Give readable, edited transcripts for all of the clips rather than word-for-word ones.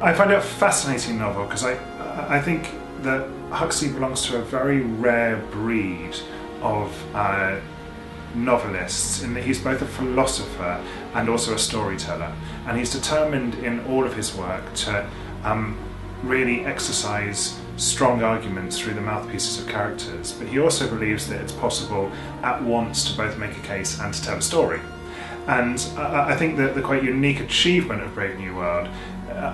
I find it a fascinating novel because I think that Huxley belongs to a very rare breed of novelists in that he's both a philosopher and also a storyteller, and he's determined in all of his work to really exercise strong arguments through the mouthpieces of characters, but he also believes that it's possible at once to both make a case and to tell a story. And I think that the quite unique achievement of Brave New World,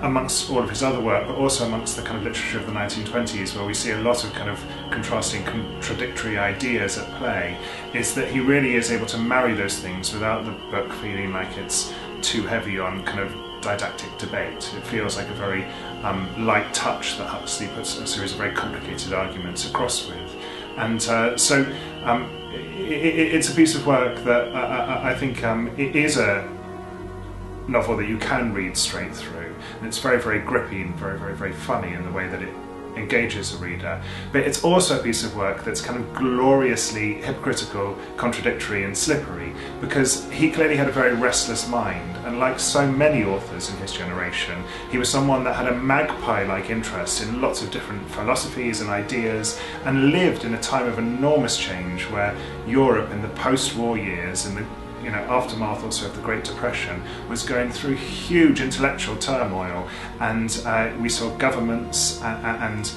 amongst all of his other work, but also amongst the kind of literature of the 1920s, where we see a lot of kind of contrasting, contradictory ideas at play, is that he really is able to marry those things without the book feeling like it's too heavy on kind of didactic debate. It feels like a very light touch that Huxley puts a series of very complicated arguments across with. And it's a piece of work that I think it is a novel that you can read straight through, and it's very, very grippy and very, very, very funny in the way that it engages a reader. But it's also a piece of work that's kind of gloriously hypocritical, contradictory and slippery, because he clearly had a very restless mind, and like so many authors in his generation, he was someone that had a magpie-like interest in lots of different philosophies and ideas, and lived in a time of enormous change where Europe in the post-war years and the aftermath also of the Great Depression was going through huge intellectual turmoil, and we saw governments and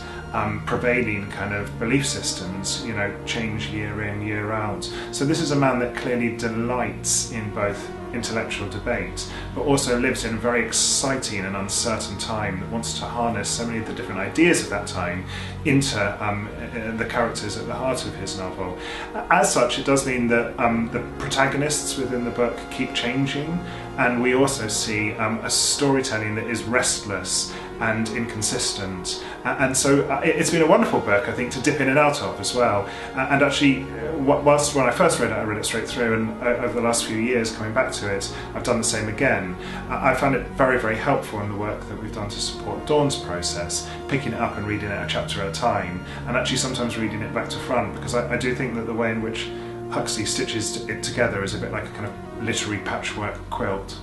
prevailing kind of belief systems, change year in, year out. So this is a man that clearly delights in both intellectual debate, but also lives in a very exciting and uncertain time that wants to harness so many of the different ideas of that time into the characters at the heart of his novel. As such, it does mean that the protagonists within the book keep changing, and we also see a storytelling that is restless and inconsistent, and so it's been a wonderful book, I think, to dip in and out of as well. And actually, whilst when I first read it, I read it straight through, and over the last few years coming back to it, I've done the same again. I found it very, very helpful in the work that we've done to support Dawn's process, picking it up and reading it a chapter at a time, and actually sometimes reading it back to front, because I do think that the way in which Huxley stitches it together is a bit like a kind of literary patchwork quilt.